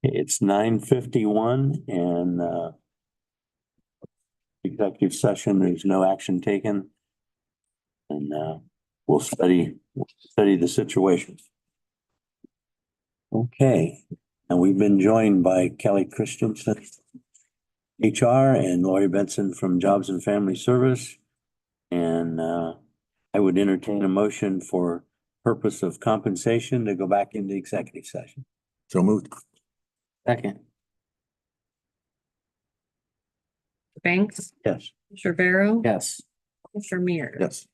It's 9:51 and executive session, there's no action taken. And we'll study the situation. Okay, and we've been joined by Kelly Christensen, HR, and Lori Benson from Jobs and Family Service. And I would entertain a motion for purpose of compensation to go back into executive session. So moved. Second. Banks, Yes. Rivera. Yes. Mr. Mears. Yes.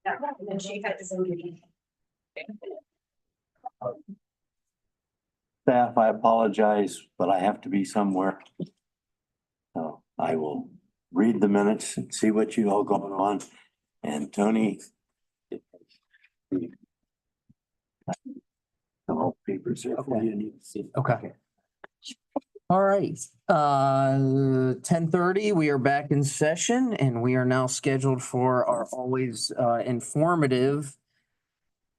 And she had to go to. Staff, I apologize, but I have to be somewhere. So I will read the minutes and see what you all going on. And Tony. Some old papers here for you. Need to see. Okay. All right, 10:30, we are back in session and we are now scheduled for our always informative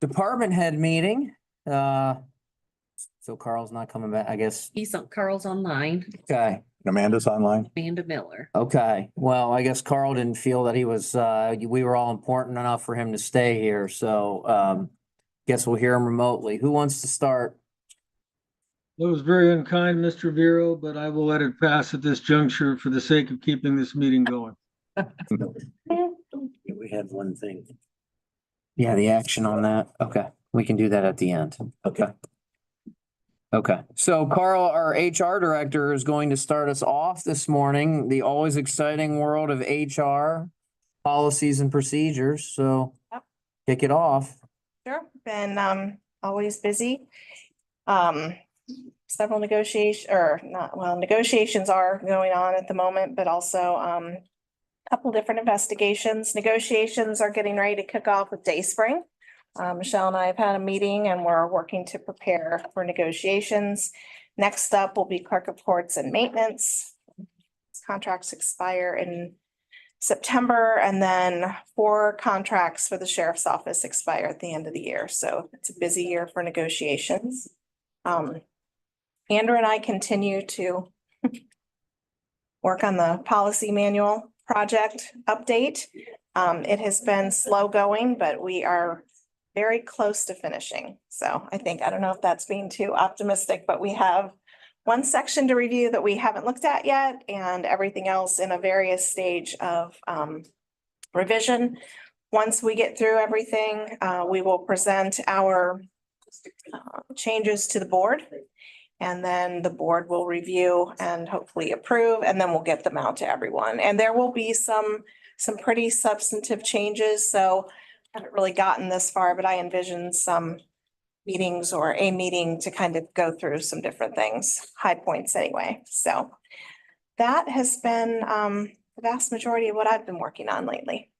department head meeting. So Carl's not coming back, I guess. Carl's online, Okay, Amanda's online. Amanda Miller. okay. Well, I guess Carl didn't feel that he was, we were all important enough for him to stay here, so guess we'll hear him remotely. Who wants to start? That was very unkind, Mr. Vero, but I will let it pass at this juncture for the sake of keeping this meeting going. We had one thing. Yeah, the action on that. Okay, we can do that at the end. Okay. Okay, so Carl, our HR director, is going to start us off this morning, the always exciting world of HR policies and procedures. So Yep. kick it off. Sure, been always busy. Several negotiations are going on at the moment, but also a couple different investigations. Negotiations are getting ready to kick off with Dayspring. Michelle and I have had a meeting and we're working to prepare for negotiations. Next up will be clerk of courts and maintenance. Contracts expire in September, and then 4 contracts for the sheriff's office expire at the end of the year. So it's a busy year for negotiations. Andrew and I continue to work on the policy manual project update. It has been slow going, but we are very close to finishing. So I don't know if that's being too optimistic, but we have one section to review that we haven't looked at yet, and everything else in a various stage of revision. Once we get through everything, we will present our changes to the board. And then the board will review and hopefully approve, and then we'll get them out to everyone. And there will be some pretty substantive changes. So I haven't really gotten this far, but I envision some meetings or a meeting to kind of go through some different things, high points anyway. So that has been the vast majority of what I've been working on lately.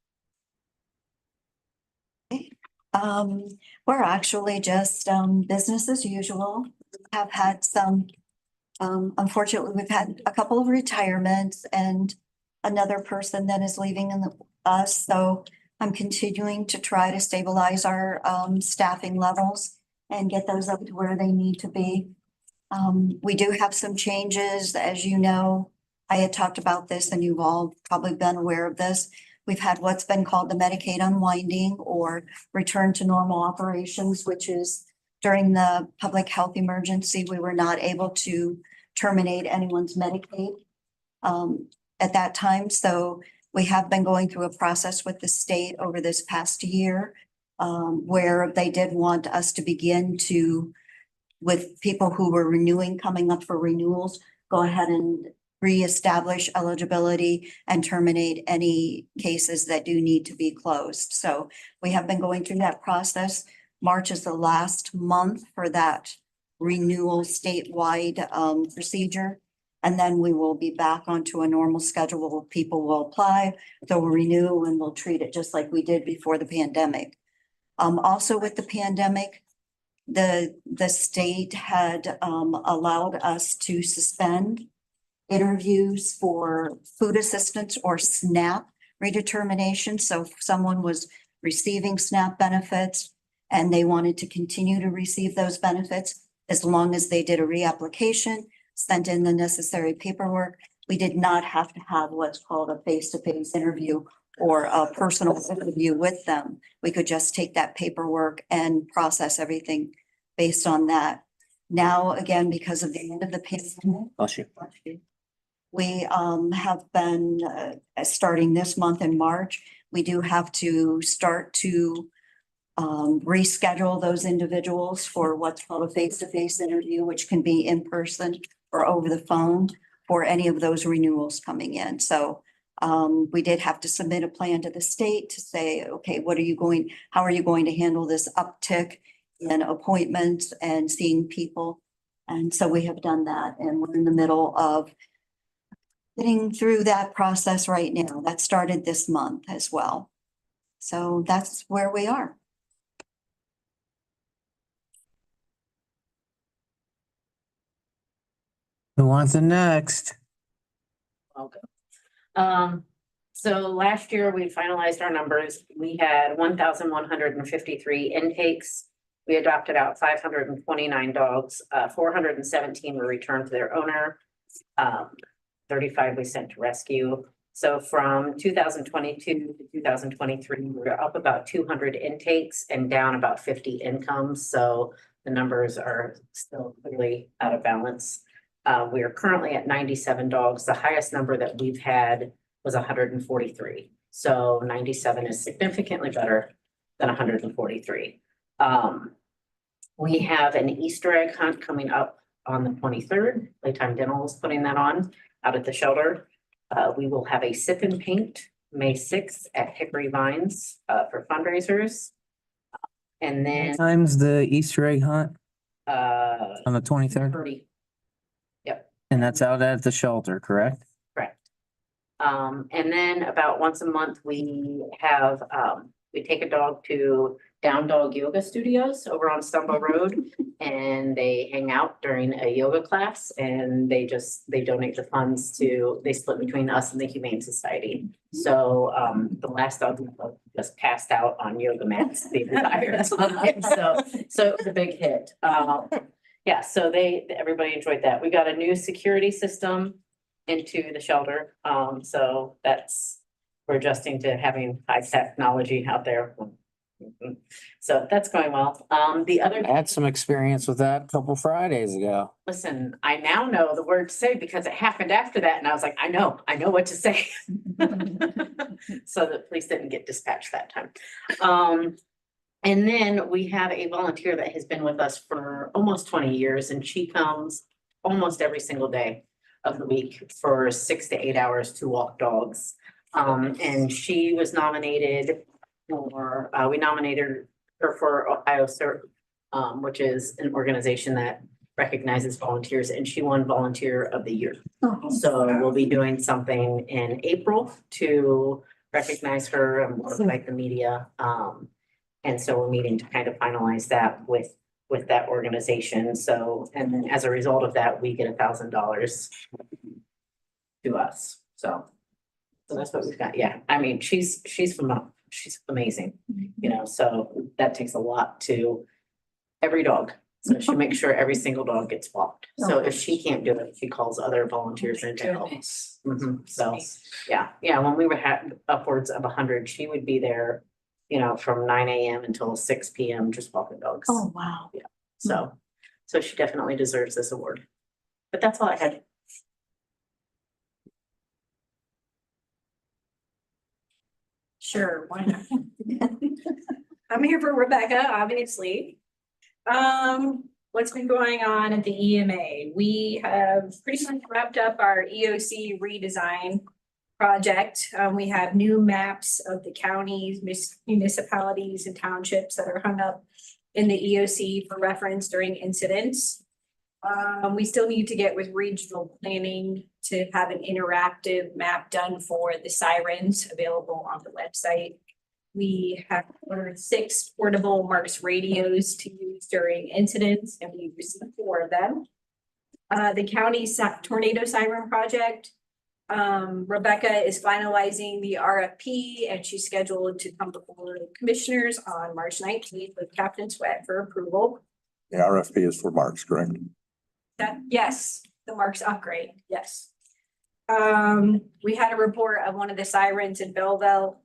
We're actually just business as usual. Have had some, unfortunately, we've had a couple of retirements and another person that is leaving us. So I'm continuing to try to stabilize our staffing levels and get those up to where they need to be. We do have some changes, as you know. I had talked about this and you've all probably been aware of this. We've had what's been called the Medicaid unwinding or return to normal operations, which is during the public health emergency, we were not able to terminate anyone's Medicaid at that time. So we have been going through a process with the state over this past year where they did want us to begin to, with people who were renewing, coming up for renewals, go ahead and reestablish eligibility and terminate any cases that do need to be closed. So we have been going through that process. March is the last month for that renewal statewide procedure. And then we will be back onto a normal schedule. People will apply, they'll renew, and we'll treat it just like we did before the pandemic. Also with the pandemic, the state had allowed us to suspend interviews for food assistance or SNAP redetermination. So if someone was receiving SNAP benefits and they wanted to continue to receive those benefits, as long as they did a reapplication, sent in the necessary paperwork, we did not have to have what's called a face-to-face interview or a personal interview with them. We could just take that paperwork and process everything based on that. Now, again, because of the end of the pandemic, Bless you. we have been starting this month in March. We do have to start to reschedule those individuals for what's called a face-to-face interview, which can be in person or over the phone for any of those renewals coming in. So We did have to submit a plan to the state to say, okay, how are you going to handle this uptick in appointments and seeing people? And so we have done that, and we're in the middle of getting through that process right now. That started this month as well. So that's where we are. Who wants it next? I'll go. So last year we finalized our numbers. We had 1,153 intakes. We adopted out 529 dogs. 417 were returned to their owner. 35 we sent to rescue. So from 2022 to 2023, we're up about 200 intakes and down about 50 incomes. So the numbers are still clearly out of balance. We are currently at 97 dogs. The highest number that we've had was 143. So 97 is significantly better than 143. We have an Easter egg hunt coming up on the 23rd. Playtime Dental is putting that on out at the shelter. We will have a sip and paint May 6th at Hickory Vines for fundraisers. And then Time's the Easter egg hunt on the 23rd, 30. and that's out at the shelter, correct? Correct. And then about once a month, we have, we take a dog to Down Dog Yoga Studios over on Stumbo Road. And they hang out during a yoga class, and they donate the funds they split between us and the Humane Society. So, the last dog just passed out on yoga mats the entire time. So it was a big hit. Yeah, so everybody enjoyed that. We got a new security system into the shelter. So we're adjusting to having high technology out there. So that's going well. The other. I had some experience with that a couple Fridays ago. Listen, I now know the word to say because it happened after that, and I was like, I know what to say. So the police didn't get dispatched that time. And then we have a volunteer that has been with us for almost 20 years, and she comes almost every single day of the week for 6 to 8 hours to walk dogs. And she was nominated we nominated her for Ohio CERT, which is an organization that recognizes volunteers, and she won Volunteer of the Year. So we'll be doing something in April to recognize her and invite the media. And so we're meeting to kind of finalize that with that organization. So, and then as a result of that, we get $1,000 to us. So that's what we've got. Yeah, I mean, she's phenomenal. She's amazing, so that takes a lot to every dog. So she makes sure every single dog gets walked. So if she can't do it, she calls other volunteers in to help. So, yeah, when we were upwards of 100, she would be there, from 9 a.m. until 6 p.m. just walking dogs. Oh, wow. Yeah, so she definitely deserves this award. But that's all I had. Sure, why not? I'm here for Rebecca, obviously. What's been going on at the EMA? We have pretty much wrapped up our EOC redesign project. We have new maps of the counties, municipalities and townships that are hung up in the EOC for reference during incidents. We still need to get with regional planning to have an interactive map done for the sirens available on the website. We have ordered 6 portable Marks radios to use during incidents, and we received 4 of them. The county tornado siren project. Rebecca is finalizing the RFP, and she's scheduled to come before the commissioners on March 19th with Captain Sweat for approval. The RFP is for Marks, correct? Yes, the Marks upgrade, yes. We had a report of one of the sirens in Belleville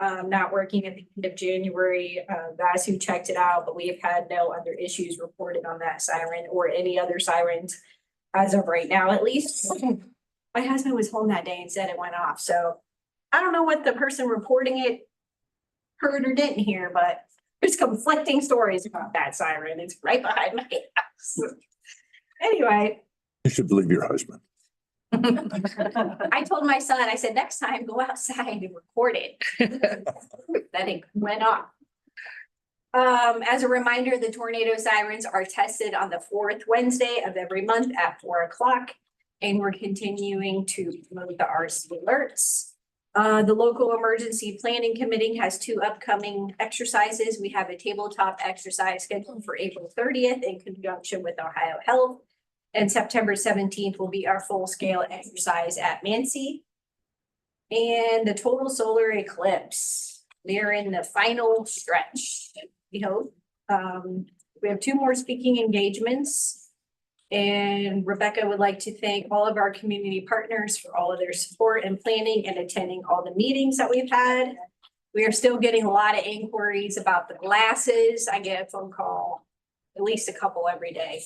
not working at the end of January. Vasu checked it out, but we have had no other issues reported on that siren or any other sirens as of right now, at least. My husband was home that day and said it went off, so I don't know what the person reporting it heard or didn't hear, but there's conflicting stories about that siren. It's right behind my house. Anyway. You should believe your husband. I told my son, I said, next time, go outside and record it. Then it went off. As a reminder, the tornado sirens are tested on the fourth Wednesday of every month at 4 o'clock. And we're continuing to promote the RC alerts. The local emergency planning committee has 2 upcoming exercises. We have a tabletop exercise scheduled for April 30th in conjunction with Ohio Health. And September 17th will be our full-scale exercise at Mancy. And the total solar eclipse, we are in the final stretch, we hope. We have 2 more speaking engagements. And Rebecca would like to thank all of our community partners for all of their support and planning and attending all the meetings that we've had. We are still getting a lot of inquiries about the glasses. I get a phone call, at least a couple every day,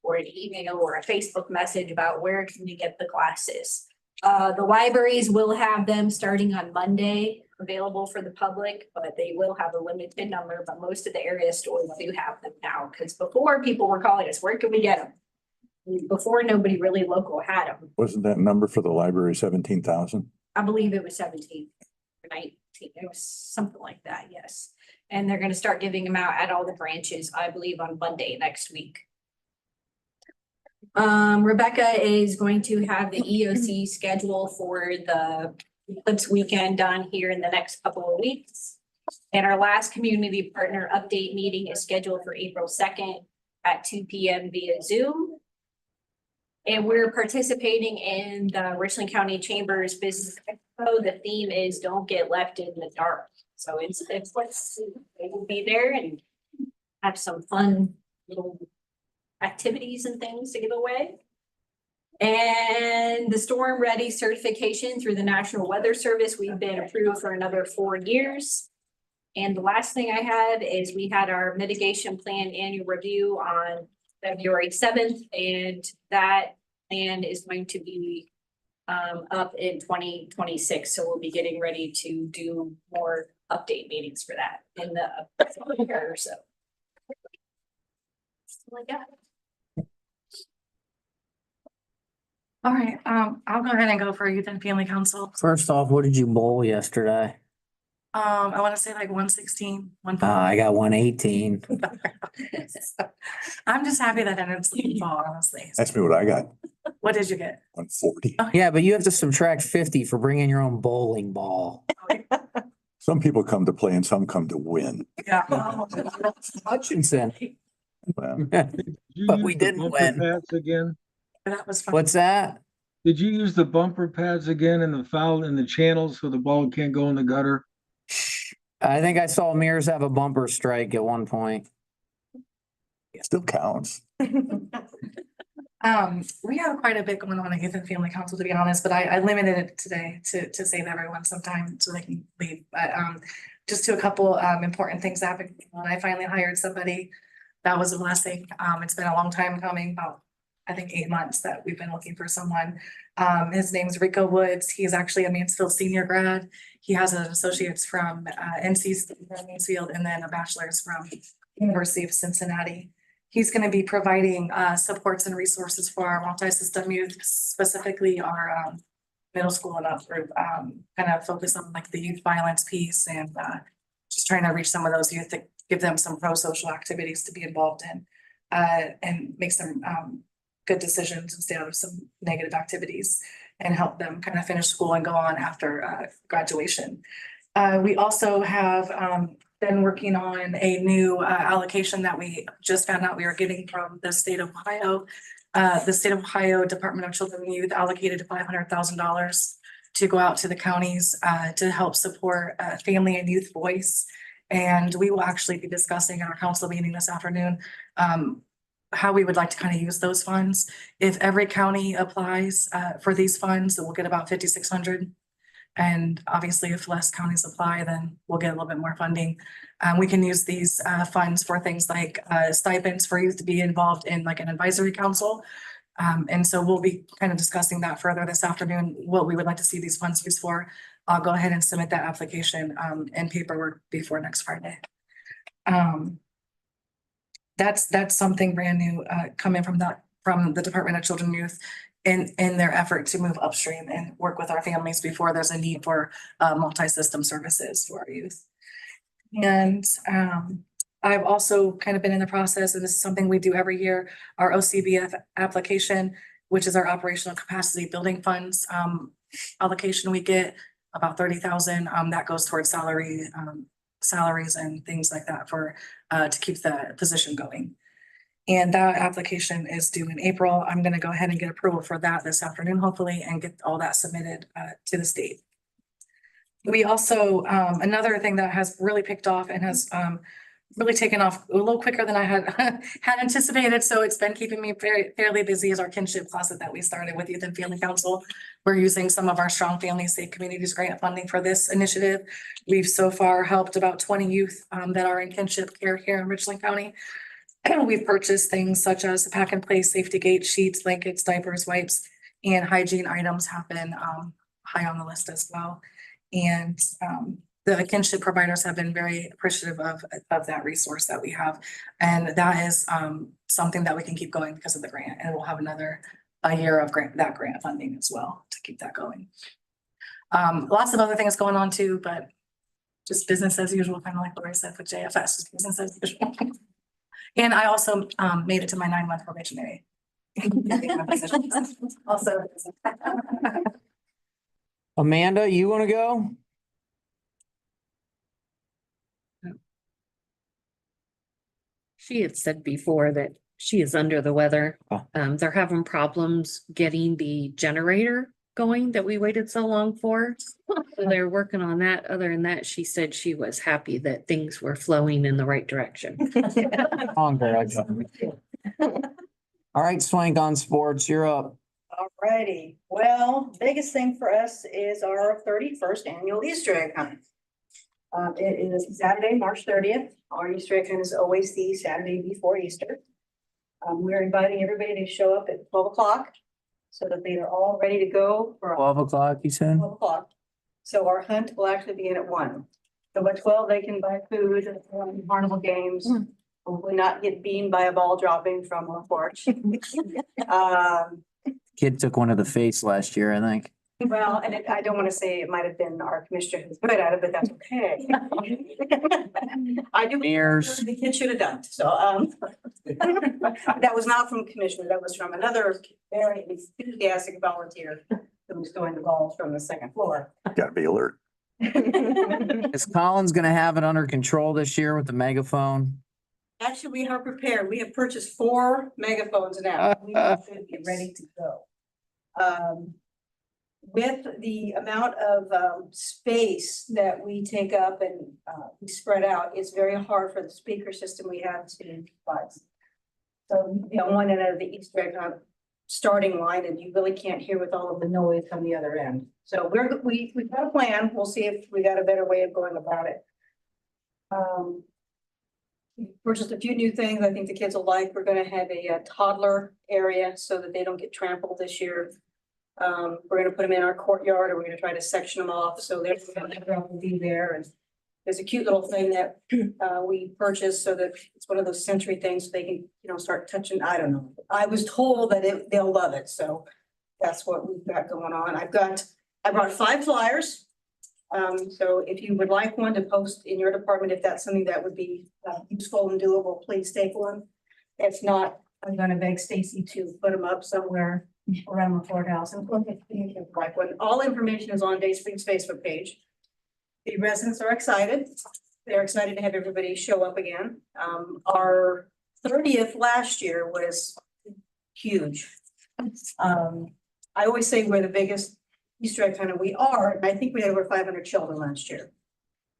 or an email or a Facebook message about where can we get the glasses. The libraries will have them starting on Monday, available for the public, but they will have a limited number, but most of the area stores do have them now, because before people were calling us, where can we get them? Before, nobody really local had them. Wasn't that number for the library 17,000? I believe it was 17 or 19. It was something like that, yes. And they're gonna start giving them out at all the branches, I believe, on Monday next week. Rebecca is going to have the EOC schedule for the Eclipse weekend done here in the next couple of weeks. And our last community partner update meeting is scheduled for April 2nd at 2 p.m. via Zoom. And we're participating in the Richland County Chambers Business Expo. The theme is Don't Get Left in the Dark. So it's let's, they will be there and have some fun little activities and things to give away. And the Storm Ready certification through the National Weather Service, we've been approved for another 4 years. And the last thing I have is we had our mitigation plan annual review on February 7th, and that plan is going to be up in 2026. So we'll be getting ready to do more update meetings for that in the year or so. Like that. All right, I'll go ahead and go for Youth and Family Council. First off, what did you bowl yesterday? I want to say like 116, I got 118. I'm just happy that I didn't sleep fall, honestly. Ask me what I got, What did you get? 140. Yeah, but you have to subtract 50 for bringing your own bowling ball. Some people come to play and some come to win. Yeah. Hutchinson. Well, Did you But use we the didn't bumper win. pads again? That was fun. What's that? Did you use the bumper pads again in the foul in the channels so the ball can't go in the gutter? I think I saw Mears have a bumper strike at one point. it still counts. We have quite a bit going on at Youth and Family Council, to be honest, but I limited it today to save everyone some time so they can leave. But just to a couple important things happened. When I finally hired somebody, that was a blessing. It's been a long time coming, about I think 8 months that we've been looking for someone. His name's Rico Woods. He's actually a Mansfield senior grad. He has an associate's from NC State Mansfield and then a bachelor's from University of Cincinnati. He's going to be providing supports and resources for our multi-system youth, specifically our middle school and up group, kind of focus on like the youth violence piece and just trying to reach some of those youth to give them some pro-social activities to be involved in and make some good decisions and stay out of some negative activities and help them kind of finish school and go on after graduation. We also have been working on a new allocation that we just found out we were getting from the state of Ohio. The state of Ohio Department of Children and Youth allocated $500,000 to go out to the counties to help support family and youth voice. And we will actually be discussing in our council meeting this afternoon how we would like to kind of use those funds. If every county applies for these funds, we'll get about $5,600. And obviously, if less counties apply, then we'll get a little bit more funding. We can use these funds for things like stipends for youth to be involved in like an advisory council. And so we'll be kind of discussing that further this afternoon, what we would like to see these funds used for. I'll go ahead and submit that application and paperwork before next Friday. That's something brand new coming from the Department of Children and Youth. in their effort to move upstream and work with our families before there's a need for multi-system services for our youth. And I've also kind of been in the process, and this is something we do every year, our OCBF application, which is our operational capacity building funds allocation we get about 30,000. That goes towards salaries and things like that for to keep the position going. And that application is due in April. I'm gonna go ahead and get approval for that this afternoon, hopefully, and get all that submitted to the state. We also, another thing that has really picked off and has really taken off a little quicker than I had had anticipated. So it's been keeping me fairly busy is our kinship closet that we started with Youth and Family Council. We're using some of our Strong Families Safe Communities grant funding for this initiative. We've so far helped about 20 youth that are in kinship care here in Richland County. We've purchased things such as pack and play safety gate sheets, blankets, diapers, wipes, and hygiene items have been high on the list as well. And the kinship providers have been very appreciative of that resource that we have. And that is something that we can keep going because of the grant. And we'll have a year of grant funding as well to keep that going. Lots of other things going on too, but just business as usual, kind of like Lori said with JFS, just business as usual. And I also made it to my 9-month probationary. Also. Amanda, you want to go? She had said before that she is under the weather. Oh. They're having problems getting the generator going that we waited so long for. So they're working on that. Other than that, she said she was happy that things were flowing in the right direction. All right, Swank on sports, you're up. Alrighty, well, biggest thing for us is our 31st annual Easter egg hunt. It is Saturday, March 30th. Our Easter egg hunt is always the Saturday before Easter. We're inviting everybody to show up at 12 o'clock so that they are all ready to go for 12 o'clock, you said? 12 o'clock. So our hunt will actually begin at 1. So at 12, they can buy food and carnival games. Hopefully not get beamed by a ball dropping from our porch. Kid took one to the face last year, I think. Well, and I don't want to say it might have been our commissioner who's good at it, but that's okay. I do. Mirrors. The kid should have done, so, that was not from commissioner, that was from another very enthusiastic volunteer who was throwing the balls from the second floor. Gotta be alert. Is Collins gonna have it under control this year with the megaphone? Actually, we are prepared. We have purchased 4 megaphones now. We should be ready to go. With the amount of space that we take up and we spread out, it's very hard for the speaker system we have to provide. So on one end of the Easter egg hunt starting line, and you really can't hear with all of the noise on the other end. So we've got a plan. We'll see if we got a better way of going about it. Purchased a few new things I think the kids will like. We're going to have a toddler area so that they don't get trampled this year. We're going to put them in our courtyard, or we're going to try to section them off so they're going to be there. And there's a cute little thing that we purchased so that it's one of those sensory things so they can, start touching. I don't know. I was told that they'll love it. So that's what we've got going on. I brought 5 flyers. So if you would like one to post in your department, if that's something that would be useful and doable, please take one. If not, I'm going to beg Stacy to put them up somewhere around the courthouse and look if you can like one. All information is on Dayspring's Facebook page. The residents are excited. They're excited to have everybody show up again. Our 30th last year was huge. I always say we're the biggest Easter egg hunt we are, and I think we had over 500 children last year.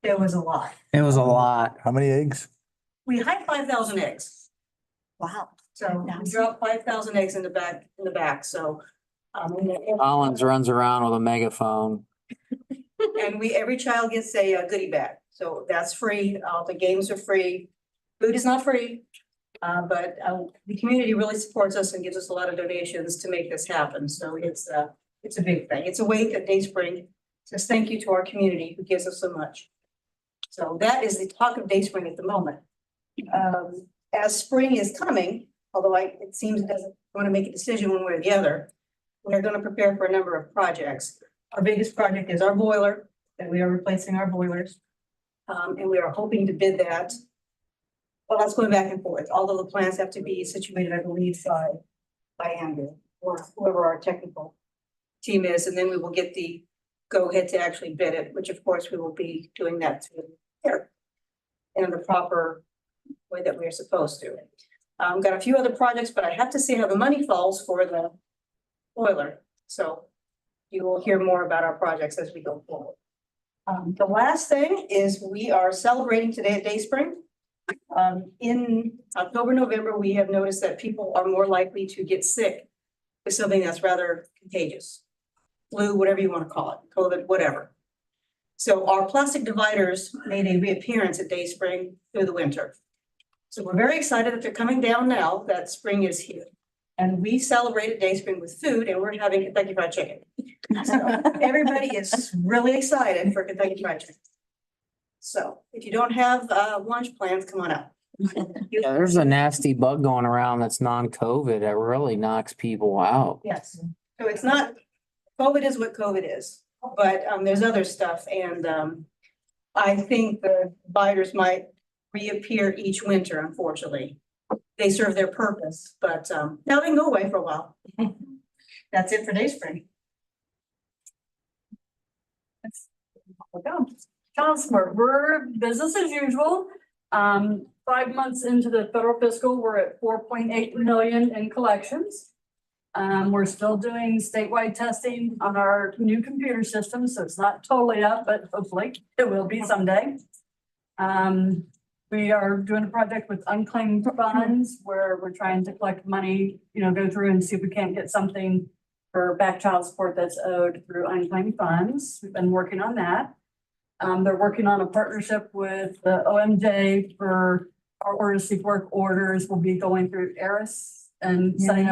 It was a lot. It was a lot. How many eggs? We had 5,000 eggs. Wow. So we dropped 5,000 eggs in the back. So Collins runs around with a megaphone. and every child gets a goodie bag. So that's free. The games are free. Food is not free. But the community really supports us and gives us a lot of donations to make this happen. So it's a big thing. It's a way that Dayspring says thank you to our community who gives us so much. So that is the talk of Dayspring at the moment. As spring is coming, although it seems it doesn't want to make a decision one way or the other, we're gonna prepare for a number of projects. Our biggest project is our boiler, that we are replacing our boilers. And we are hoping to bid that. Well, that's going back and forth, although the plans have to be situated, I believe, by Andrew or whoever our technical team is, and then we will get the go-ahead to actually bid it, which of course we will be doing that through here in the proper way that we are supposed to. Got a few other projects, but I have to see how the money falls for the boiler. So you will hear more about our projects as we go forward. The last thing is we are celebrating today at Dayspring. In October, November, we have noticed that people are more likely to get sick with something that's rather contagious. Flu, whatever you want to call it, COVID, whatever. So our plastic dividers made a reappearance at Dayspring through the winter. So we're very excited that they're coming down now, that spring is here. And we celebrated Dayspring with food, and we're having Kentucky Fried Chicken. So everybody is really excited for Kentucky Fried Chicken. So if you don't have lunch plans, come on out. Yeah, there's a nasty bug going around that's non-COVID that really knocks people out. Yes, so it's not, COVID is what COVID is, but there's other stuff, and I think the biters might reappear each winter, unfortunately. They serve their purpose, but now they can go away for a while. That's it for Dayspring. We're business as usual. 5 months into the federal fiscal, we're at 4.8 million in collections. We're still doing statewide testing on our new computer system, so it's not totally up, but hopefully it will be someday. We are doing a project with unclaimed funds where we're trying to collect money, go through and see if we can't get something for back child support that's owed through unclaimed funds. We've been working on that. They're working on a partnership with the OMJ for our order to seek work orders. Will be going through Eris and sending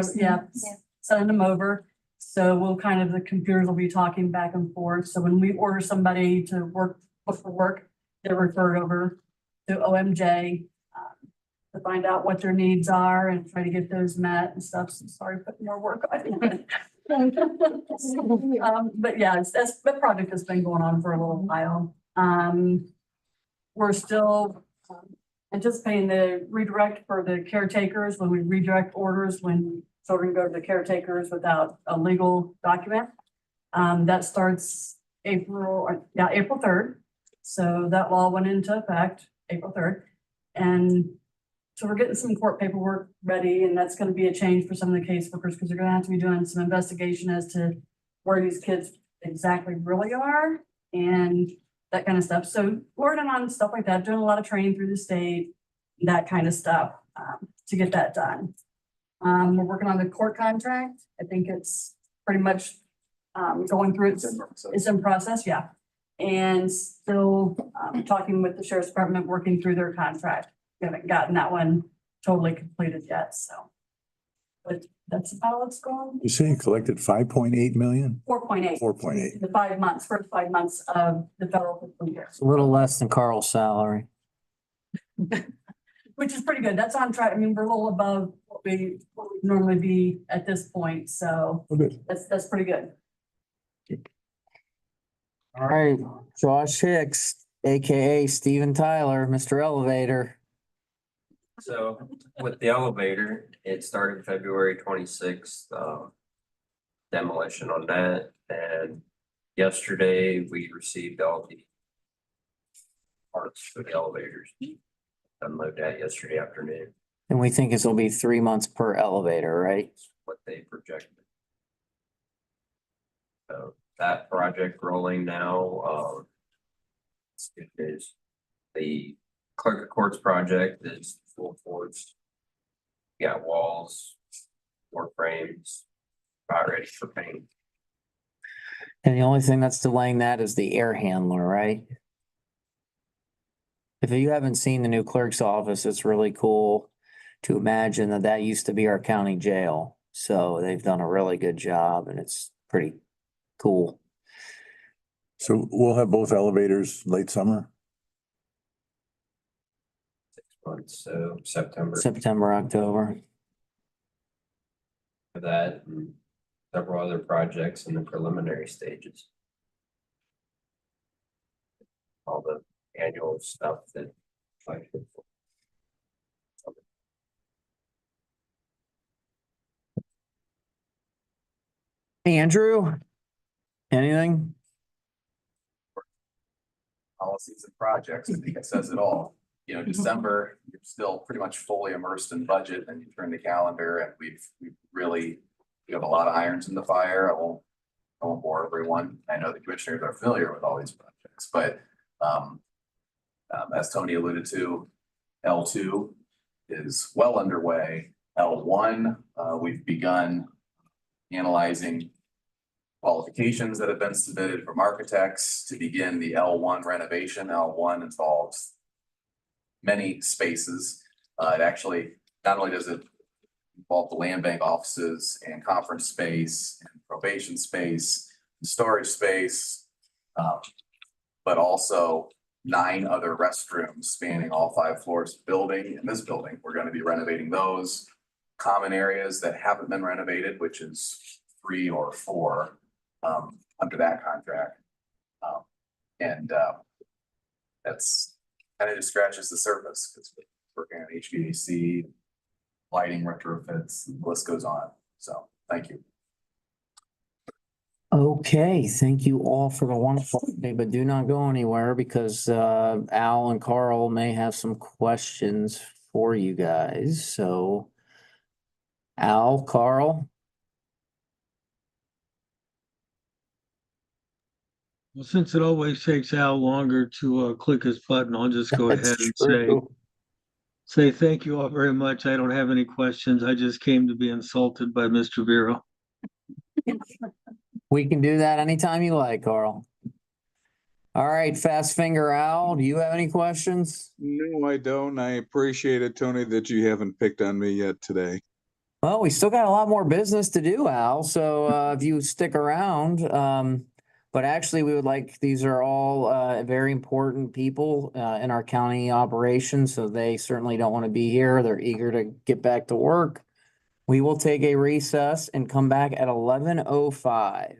them over. So the computers will be talking back and forth. So when we order somebody to look for work, they're referred over to OMJ to find out what their needs are and try to get those met and stuff. So sorry, putting more work on it. But yeah, that project has been going on for a little while. We're still anticipating the redirect for the caretakers when we redirect orders when children go to the caretakers without a legal document. That starts April 3rd. So that law went into effect April 3rd. And so we're getting some court paperwork ready, and that's going to be a change for some of the caseworkers because they're going to have to be doing some investigation as to where these kids exactly really are and that kind of stuff. So learning on stuff like that, doing a lot of training through the state, that kind of stuff to get that done. We're working on the court contract. I think it's pretty much going through it's in process, yeah. And still talking with the sheriff's department, working through their contract. We haven't gotten that one totally completed yet, so. But that's how it's going. You say you collected 5.8 million? 4.8. 4.8. The 5 months, first 5 months of the federal fiscal year. It's a little less than Carl's salary. Which is pretty good. That's on track. I mean, we're a little above what we normally be at this point, so Okay. that's pretty good. All right, Josh Hicks, AKA Steven Tyler, Mr. Elevator. So with the elevator, it started February 26th, demolition on that. And yesterday we received all the parts for the elevators. Unloaded that yesterday afternoon, And we think this will be 3 months per elevator, right? what they projected. So that project rolling now, it's good news. The clerk of courts project is full force. We got walls, floor frames, about ready for paint. And the only thing that's delaying that is the air handler, right? If you haven't seen the new clerk's office, it's really cool to imagine that that used to be our county jail. So they've done a really good job and it's pretty cool. So we'll have both elevators late summer? 6 months, so September. September, October. That and several other projects in the preliminary stages. All the annual stuff that. like, Andrew? Anything? Policies and projects, I think it says it all. You know, December, you're still pretty much fully immersed in budget, and you turn the calendar and we've really, we have a lot of irons in the fire. I won't bore everyone. I know the commissioners are familiar with all these projects, but as Tony alluded to, L2 is well underway. L1, we've begun analyzing qualifications that have been submitted from architects to begin the L1 renovation. L1 involves many spaces. It actually, not only does it involve the land bank offices and conference space and probation space, and storage space, but also 9 other restrooms spanning all 5 floors of the building. In this building, we're going to be renovating those common areas that haven't been renovated, which is 3 or 4 under that contract. That's kind of just scratches the surface because we're working on HVAC, lighting retrofits, the list goes on. So thank you. Okay, thank you all for the wonderful update, but do not go anywhere because Al and Carl may have some questions for you guys. So Al, Carl? Well, since it always takes Al longer to click his button, I'll just go ahead and say thank you all very much. I don't have any questions. I just came to be insulted by Mr. Vero. We can do that anytime you like, Carl. All right, Fast Finger Al, do you have any questions? No, I don't. I appreciate it, Tony, that you haven't picked on me yet today. Well, we still got a lot more business to do, Al, so if you stick around, but actually we would like, these are all very important people in our county operations, so they certainly don't want to be here. They're eager to get back to work. We will take a recess and come back at 11:05.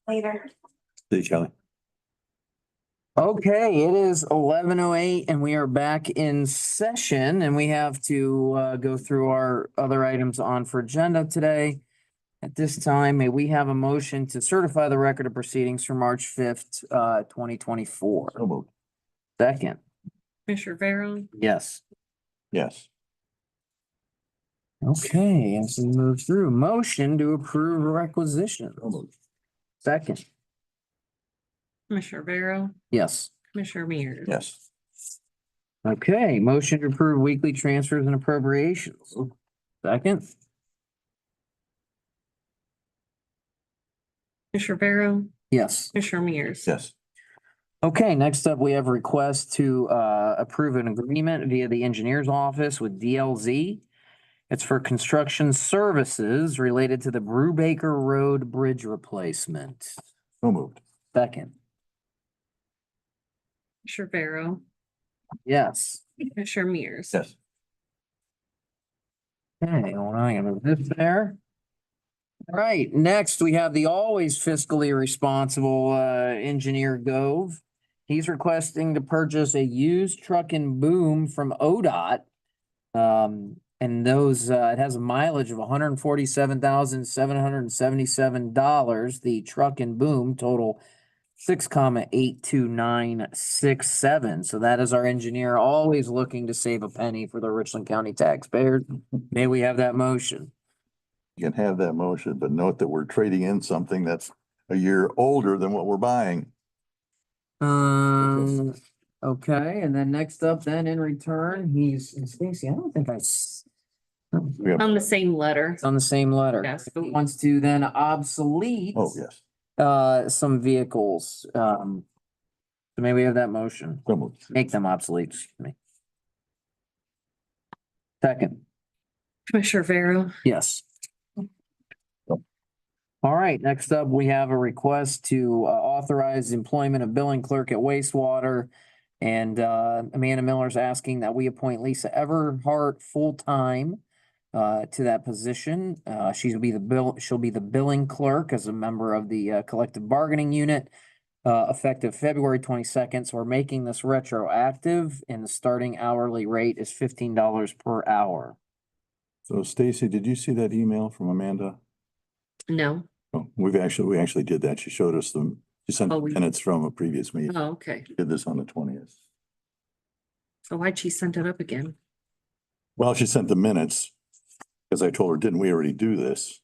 Later. See you, Kelly. Okay, it is 11:08 and we are back in session and we have to go through our other items on for agenda today. At this time, may we have a motion to certify the record of proceedings for March 5th, 2024? So moved. Second, Commissioner Barrow, yes. Yes. Okay, as we move through, motion to approve requisition. So moved. Second, Commissioner Barrow, yes. Commissioner Mears. Yes. Okay, motion to approve weekly transfers and appropriations. Second, Commissioner Barrow, yes. Commissioner Mears. Yes. Okay, next up, we have a request to approve an agreement via the engineer's office with DLZ. It's for construction services related to the Brubaker Road Bridge replacement. So moved. Second, Commissioner Barrow, yes. Commissioner Mears. Yes. Okay, well, I'm gonna move this there. All right, next we have the always fiscally responsible engineer Gove. He's requesting to purchase a used truck and boom from ODOT. And those, it has a mileage of $147,777. The truck and boom total 6,82967. So that is our engineer always looking to save a penny for the Richland County taxpayers. May we have that motion? You can have that motion, but note that we're trading in something that's a year older than what we're buying. Okay, and then next up, then in return, and Stacy, I don't think We have, On the same letter. it's on the same letter. Yes. If it wants to then obsolete. oh, yes. Some vehicles, so maybe we have that motion, So moved. make them obsolete, excuse me. Second, Commissioner Barrow, yes. All right, next up, we have a request to authorize the employment of billing clerk at wastewater. And Amanda Miller's asking that we appoint Lisa Everhart full-time to that position. She'll be the billing clerk as a member of the collective bargaining unit, effective February 22nd. So we're making this retroactive and the starting hourly rate is $15 per hour. So Stacy, did you see that email from Amanda? no. Oh, we actually did that. She showed us she sent Oh, we- minutes from a previous meeting. Oh, okay. Did this on the 20th. So why'd she send it up again? Well, she sent the minutes because I told her, didn't we already do this?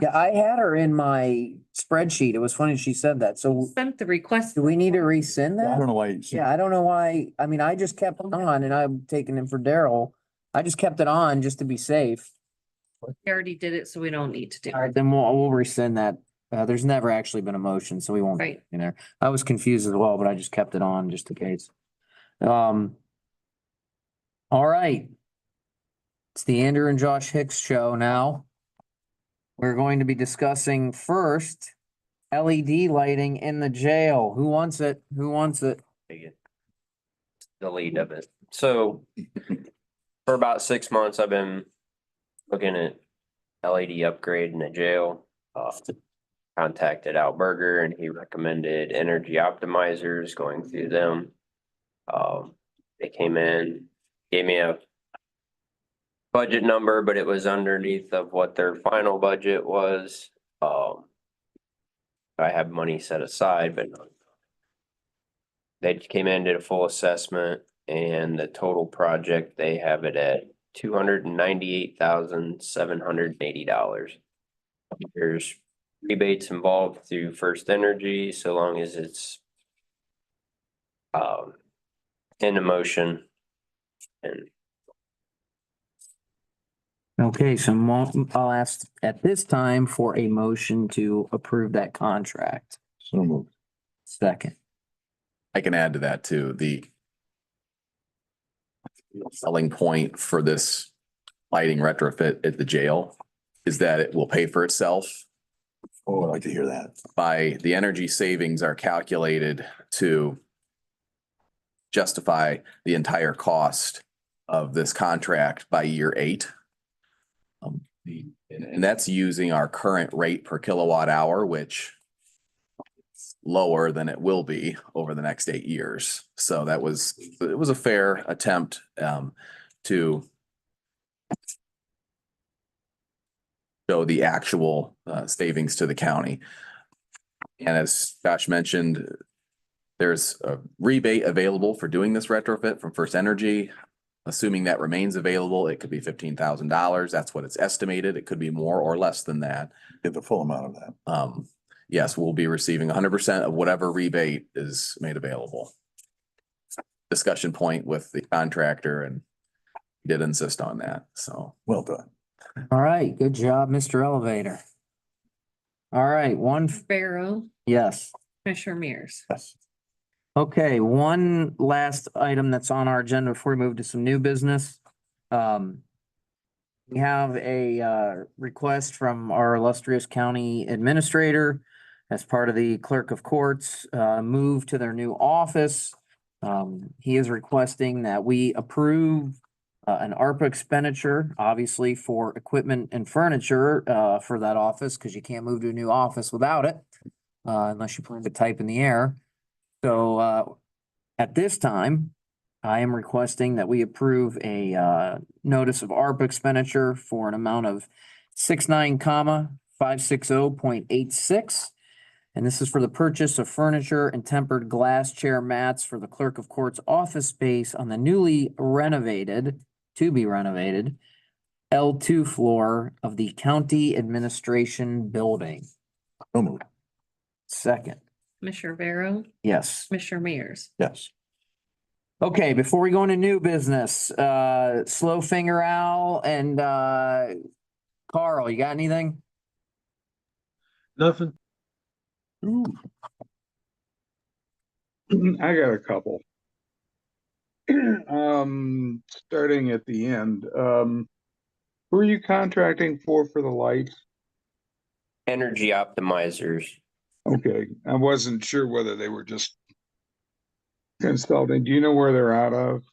Yeah, I had her in my spreadsheet. It was funny she said that. So Sent the request. do we need to rescind I that? don't know why. Yeah, I don't know why. I mean, I just kept it on and I'm taking it for Daryl. I just kept it on just to be safe. We already did it, so we don't need to do All right, it. then we'll rescind that. There's never actually been a motion, so we won't. Right. In there. I was confused as well, but I just kept it on just in case. All right. It's the Andrew and Josh Hicks show now. We're going to be discussing first LED lighting in the jail. Who wants it? Who wants it? The lead of it. So for about 6 months, I've been looking at LED upgrade in the jail. Contacted Al Berger and he recommended Energy Optimizers, going through them. They came in, gave me a budget number, but it was underneath of what their final budget was. I had money set aside, but they came in, did a full assessment, and the total project, they have it at $298,780. There's rebates involved through First Energy, so long as it's in the motion. And Okay, so I'll ask at this time for a motion to approve that contract. So moved. Second, I can add to that too. The selling point for this lighting retrofit at the jail is that it will pay for itself. Oh, I'd like to hear that. By the energy savings are calculated to justify the entire cost of this contract by year 8. And that's using our current rate per kilowatt hour, which lower than it will be over the next 8 years. So it was a fair attempt to show the actual savings to the county. And as Josh mentioned, there's a rebate available for doing this retrofit from First Energy. Assuming that remains available, it could be $15,000. That's what it's estimated. It could be more or less than that. Get the full amount of that. Yes, we'll be receiving 100% of whatever rebate is made available. Discussion point with the contractor, and he did insist on that, so. Well done. All right, good job, Mr. Elevator. All right, Barrow, yes. Commissioner Mears. Yes. Okay, one last item that's on our agenda before we move to some new business. We have a request from our illustrious county administrator as part of the clerk of courts move to their new office. He is requesting that we approve an ARPA expenditure, obviously for equipment and furniture for that office, because you can't move to a new office without it unless you plan to type in the air. So at this time, I am requesting that we approve a notice of ARPA expenditure for an amount of 69,560.86. And this is for the purchase of furniture and tempered glass chair mats for the clerk of court's office space on the newly renovated, to be renovated, L2 floor of the county administration building. So moved. Second, Commissioner Barrow, yes. Commissioner Mears. Yes. Okay, before we go into new business, Slow Finger Al and Carl, you got anything? Nothing. I got a couple. Starting at the end, who are you contracting for the lights? Energy Optimizers. Okay, I wasn't sure whether they were just consulting. Do you know where they're out of?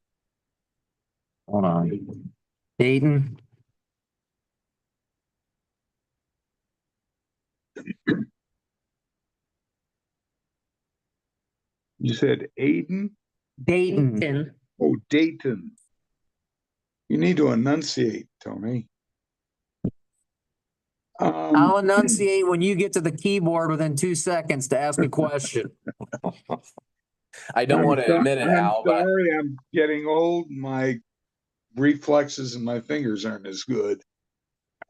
Hold on. Dayton? You said Aiden? Dayton. Dayton. Oh, Dayton. You need to enunciate, Tony. I'll enunciate when you get to the keyboard within 2 seconds to ask a question. I don't want to admit it, Al, but Sorry, I'm getting old. My reflexes and my fingers aren't as good.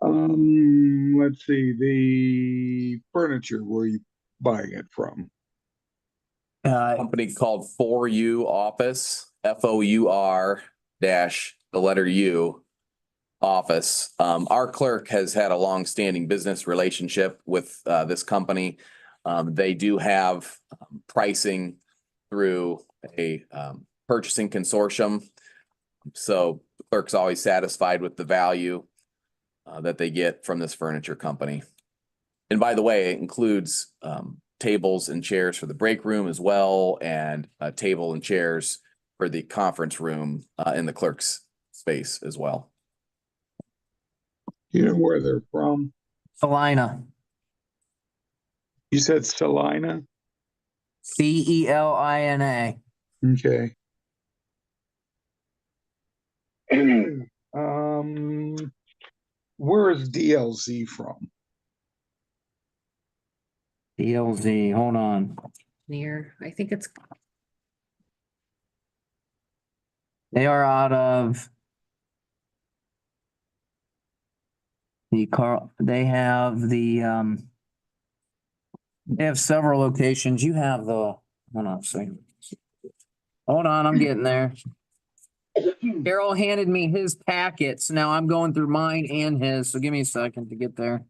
Let's see, the furniture, where are you buying it from? company called For You Office, FOUR dash the letter U office. Our clerk has had a long-standing business relationship with this company. They do have pricing through a purchasing consortium. So the clerk's always satisfied with the value that they get from this furniture company. And by the way, it includes tables and chairs for the break room as well, and a table and chairs for the conference room in the clerk's space as well. Do you know where they're from? Celina. You said Salina? Celina. Okay. Where is DLZ from? DLZ, hold on. I think it's They are out of they have they have several locations. You have the, hold on a second. Hold on, I'm getting there. Carol handed me his packet, so now I'm going through mine and his, so give me a second to get there.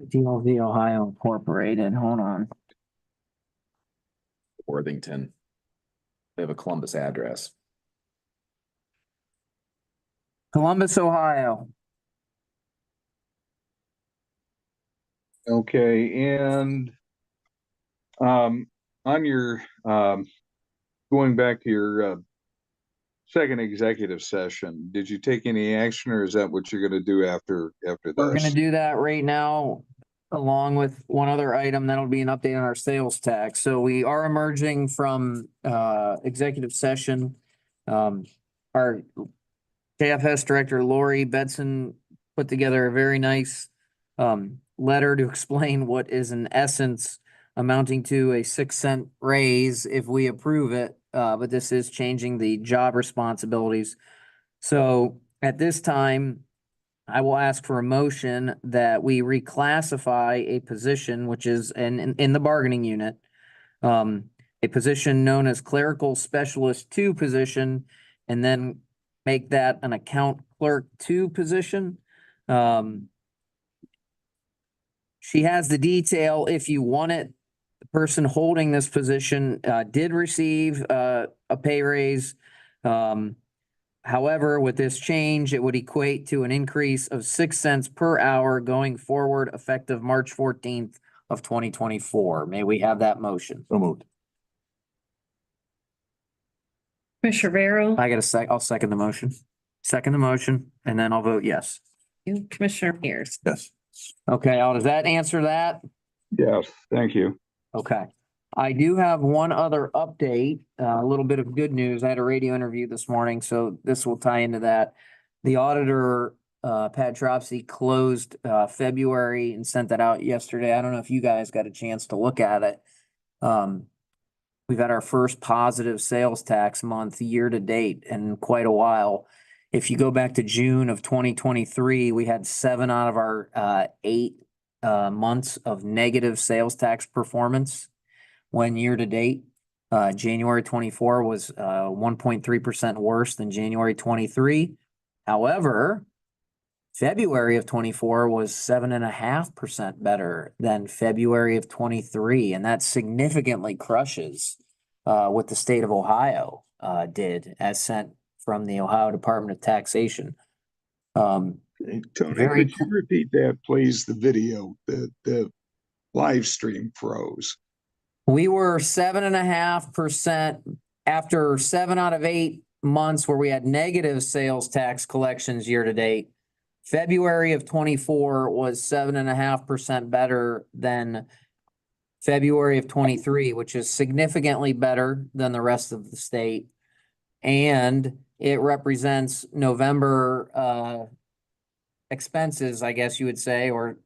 DLV Ohio Incorporated, hold on. Worthington. They have a Columbus address. Columbus, Ohio. Okay, and on your, going back to your, second executive session, did you take any action or is that what you're gonna do after We're gonna this? do that right now, along with one other item, that'll be an update on our sales tax. So we are emerging from executive session. Our JFS Director Lori Betson put together a very nice letter to explain what is in essence amounting to a 6-cent raise if we approve it. But this is changing the job responsibilities. So at this time, I will ask for a motion that we reclassify a position, which is in the bargaining unit. A position known as clerical specialist 2 position, and then make that an account clerk 2 position. She has the detail if you want it. The person holding this position did receive a pay raise. However, with this change, it would equate to an increase of 6 cents per hour going forward, effective March 14th of 2024. May we have that motion? So moved. Commissioner Vero, I got I'll second the motion. Second the motion, and then I'll vote yes. you, Commissioner Mears. Yes. Okay, Al, does that answer that? Yes, thank you. Okay. I do have one other update, a little bit of good news. I had a radio interview this morning, so this will tie into that. The auditor, Pat Tropsy, closed February and sent that out yesterday. I don't know if you guys got a chance to look at it. We've had our first positive sales tax month year to date in quite a while. If you go back to June of 2023, we had 7 out of our 8 months of negative sales tax performance. When year to date, January 24 was 1.3% worse than January 23. However, February of 24 was 7.5% better than February of 23, and that significantly crushes what the state of Ohio did as sent from the Ohio Department of Taxation. Tony, could you repeat that, please? The video, the live stream froze. We were 7.5% after 7 out of 8 months where we had negative sales tax collections year to date. February of 24 was 7.5% better than February of 23, which is significantly better than the rest of the state. And it represents November expenses, I guess you would say, or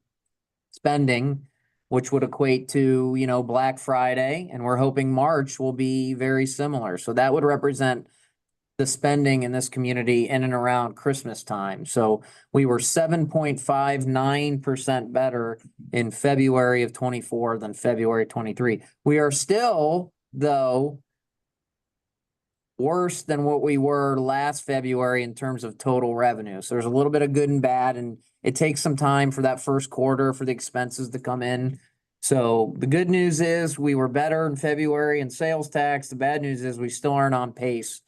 spending, which would equate to, Black Friday, and we're hoping March will be very similar. So that would represent the spending in this community in and around Christmas time. So we were 7.59% better in February of 24 than February 23. We are still, though, worse than what we were last February in terms of total revenue. So there's a little bit of good and bad, and it takes some time for that first quarter for the expenses to come in. So the good news is we were better in February in sales tax. The bad news is we still aren't on pace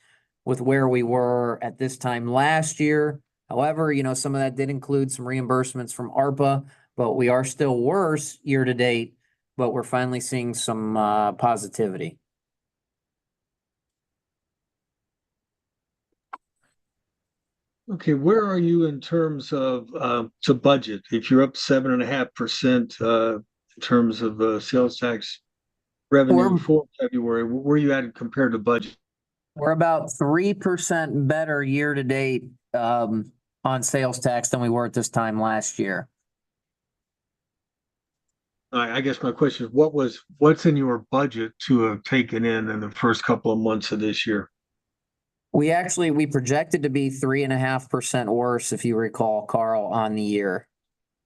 with where we were at this time last year. However, some of that did include some reimbursements from ARPA, but we are still worse year to date, but we're finally seeing some positivity. Okay, where are you in terms of to budget? If you're up 7.5% in terms of sales tax revenue for February, where are you at compared to budget? We're about 3% better year to date on sales tax than we were at this time last year. I guess my question is, what's in your budget to have taken in the first couple of months of this year? We projected to be 3.5% worse, if you recall, Carl, on the year.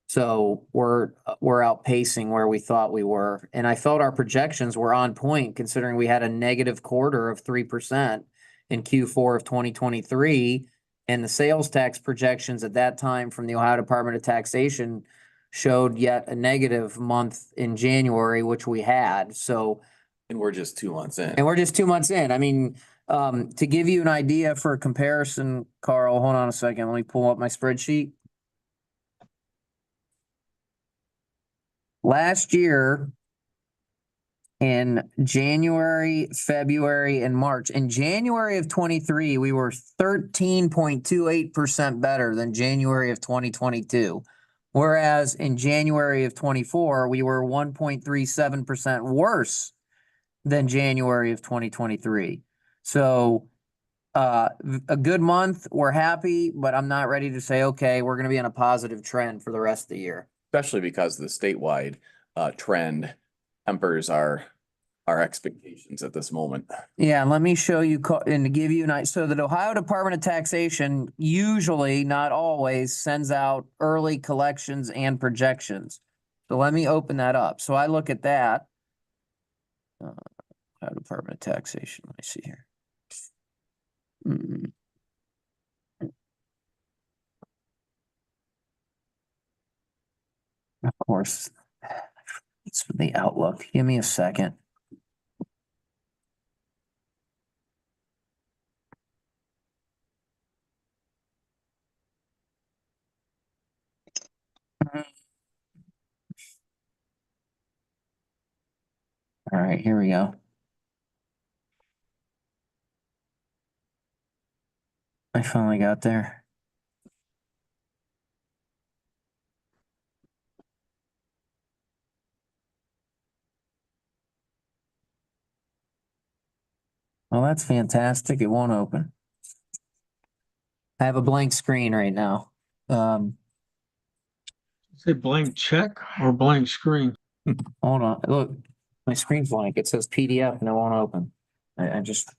So we're outpacing where we thought we were. And I felt our projections were on point considering we had a negative quarter of 3% in Q4 of 2023. And the sales tax projections at that time from the Ohio Department of Taxation showed yet a negative month in January, which we had. So. And we're just 2 months in. And we're just 2 months in. I mean, to give you an idea for a comparison, Carl, hold on a second. Let me pull up my spreadsheet. Last year, in January, February, and March. In January of 23, we were 13.28% better than January of 2022. Whereas in January of 24, we were 1.37% worse than January of 2023. So a good month, we're happy, but I'm not ready to say, okay, we're going to be on a positive trend for the rest of the year. Especially because the statewide trend tempers our expectations at this moment. Yeah, let me show you and to give you an idea. So the Ohio Department of Taxation usually, not always, sends out early collections and projections. So let me open that up. So I look at that. Ohio Department of Taxation. Let me see here. Of course, it's the Outlook. Give me a second. All right, here we go. I finally got there. Well, that's fantastic. It won't open. I have a blank screen right now. Say blank check or blank screen? Hold on. Look, my screen's blank. It says PDF and it won't open. I just,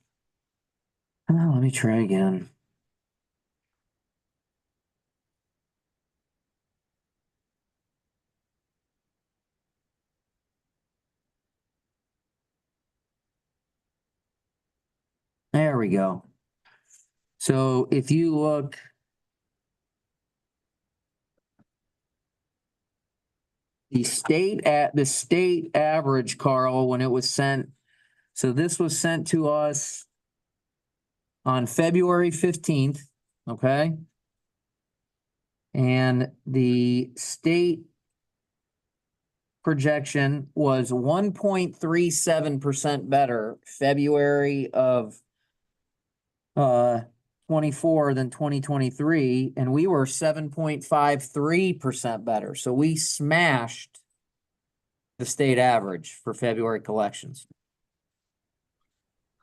let me try again. There we go. So if you look, the state average, Carl, when it was sent. So this was sent to us on February 15th, okay? And the state projection was 1.37% better February of 24 than 2023, and we were 7.53% better. So we smashed the state average for February collections.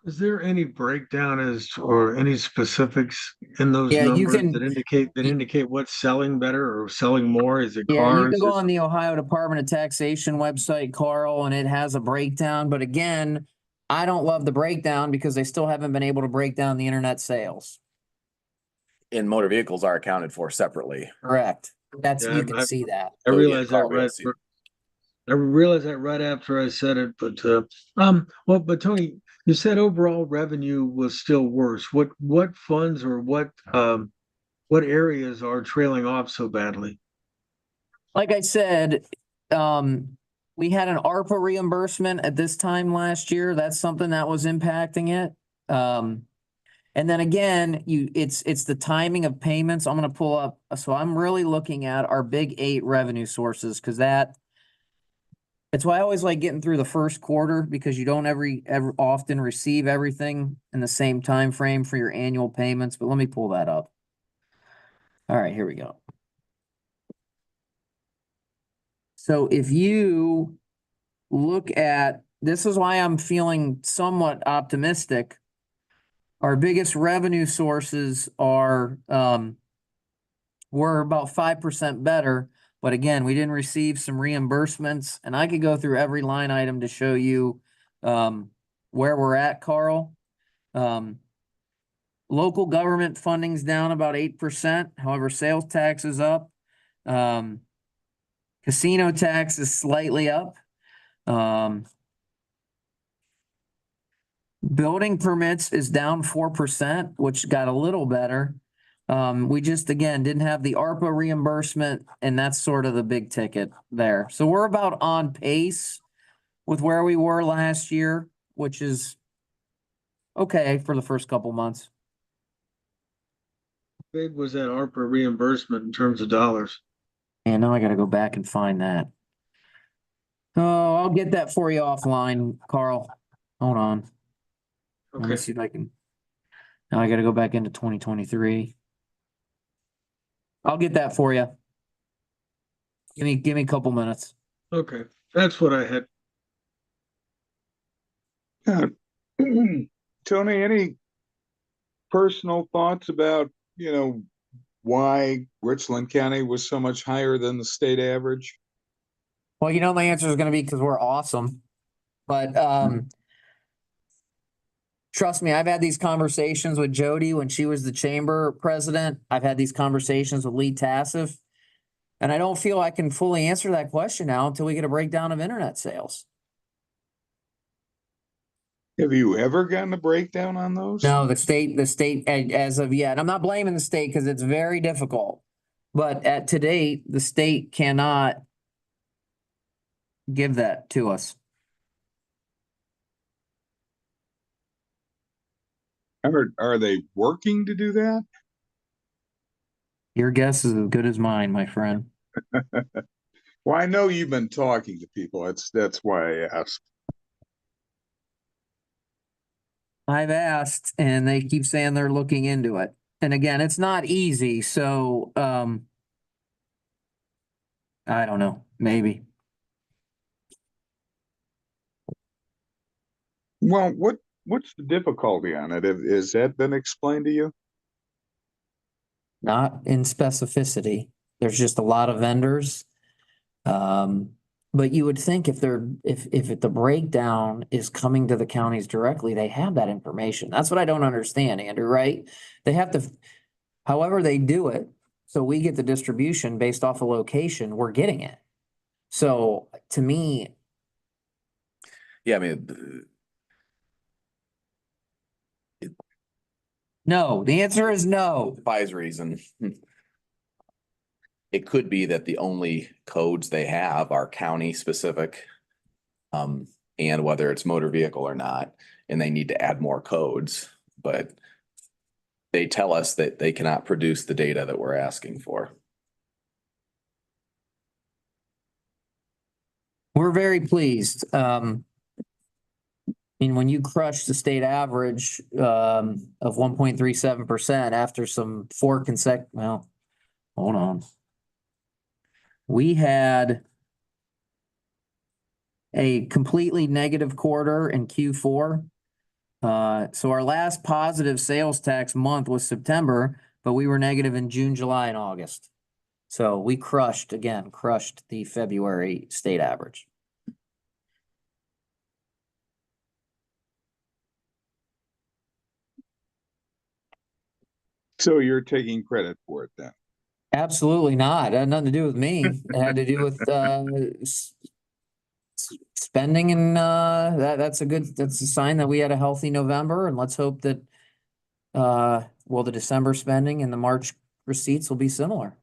Is there any breakdown or any specifics in those Yeah, you numbers can- that indicate what's selling better or selling more? Is it Yeah, you cars? can go on the Ohio Department of Taxation website, Carl, and it has a breakdown. But again, I don't love the breakdown because they still haven't been able to break down the internet sales. And motor vehicles are accounted for separately. Correct. That's, Yeah, you can see that. I So, yeah, realized that Carl, right. yes, I realized that right after I said it, but but Tony, you said overall revenue was still worse. What funds or what areas are trailing off so badly? Like I said, we had an ARPA reimbursement at this time last year. That's something that was impacting it. And then again, it's the timing of payments. I'm gonna pull up. So I'm really looking at our big 8 revenue sources because it's why I always like getting through the first quarter because you don't ever often receive everything in the same time frame for your annual payments. But let me pull that up. All right, here we go. So if you look at, this is why I'm feeling somewhat optimistic. Our biggest revenue sources were about 5% better. But again, we didn't receive some reimbursements, and I could go through every line item to show you where we're at, Carl. Local government funding's down about 8%. However, sales tax is up. Casino tax is slightly up. Building permits is down 4%, which got a little better. We just, again, didn't have the ARPA reimbursement, and that's sort of the big ticket there. So we're about on pace with where we were last year, which is okay for the first couple months. How big was that ARPA reimbursement in terms of dollars? And now I gotta go back and find that. Oh, I'll get that for you offline, Carl. Hold on. Let me Okay, see if I can. Now I gotta go back into 2023. I'll get that for you. Give me a couple minutes. okay, that's what I had. Tony, any personal thoughts about, why Richland County was so much higher than the state average? Well, my answer is gonna be because we're awesome. But trust me, I've had these conversations with Jody when she was the chamber president. I've had these conversations with Lee Tassif. And I don't feel I can fully answer that question now until we get a breakdown of internet sales. Have you ever gotten a breakdown on those? No, the state, as of yet, I'm not blaming the state because it's very difficult. But to date, the state cannot give that to us. Are they working to do that? Your guess is as good as mine, my friend. Well, I know you've been talking to people. That's why I asked. I've asked and they keep saying they're looking into it. And again, it's not easy, so I don't know, maybe. Well, what's the difficulty on it? Has that been explained to you? Not in specificity. There's just a lot of vendors. But you would think if the breakdown is coming to the counties directly, they have that information. That's what I don't understand, Andrew, right? They have to, however they do it, so we get the distribution based off of location, we're getting it. So to me, Yeah, I mean, no, the answer is no. advisories and it could be that the only codes they have are county specific. And whether it's motor vehicle or not, and they need to add more codes, but they tell us that they cannot produce the data that we're asking for. We're very pleased. And when you crush the state average of 1.37% after some well, hold on. We had a completely negative quarter in Q4. So our last positive sales tax month was September, but we were negative in June, July, and August. So we crushed the February state average. So you're taking credit for it then? Absolutely not. It had nothing to do with me. It had to do with spending, and that's a sign that we had a healthy November, and let's hope that the December spending and the March receipts will be similar.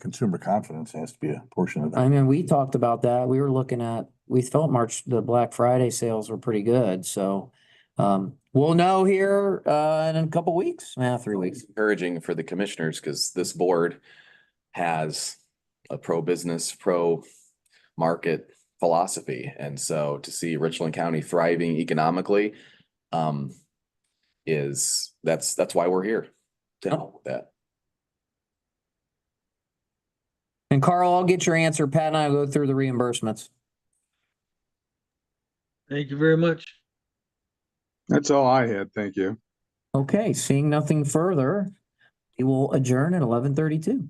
Consumer confidence has to be a portion of that. I mean, we talked about that. We felt the Black Friday sales were pretty good, so we'll know here in a couple weeks, 3 weeks. Encouraging for the commissioners because this board has a pro-business, pro-market philosophy. And so to see Richland County thriving economically that's why we're here to help with that. And Carl, I'll get your answer. Pat and I will go through the reimbursements. Thank you very much. That's all I had. Thank you. Okay, seeing nothing further, we will adjourn at 11:32.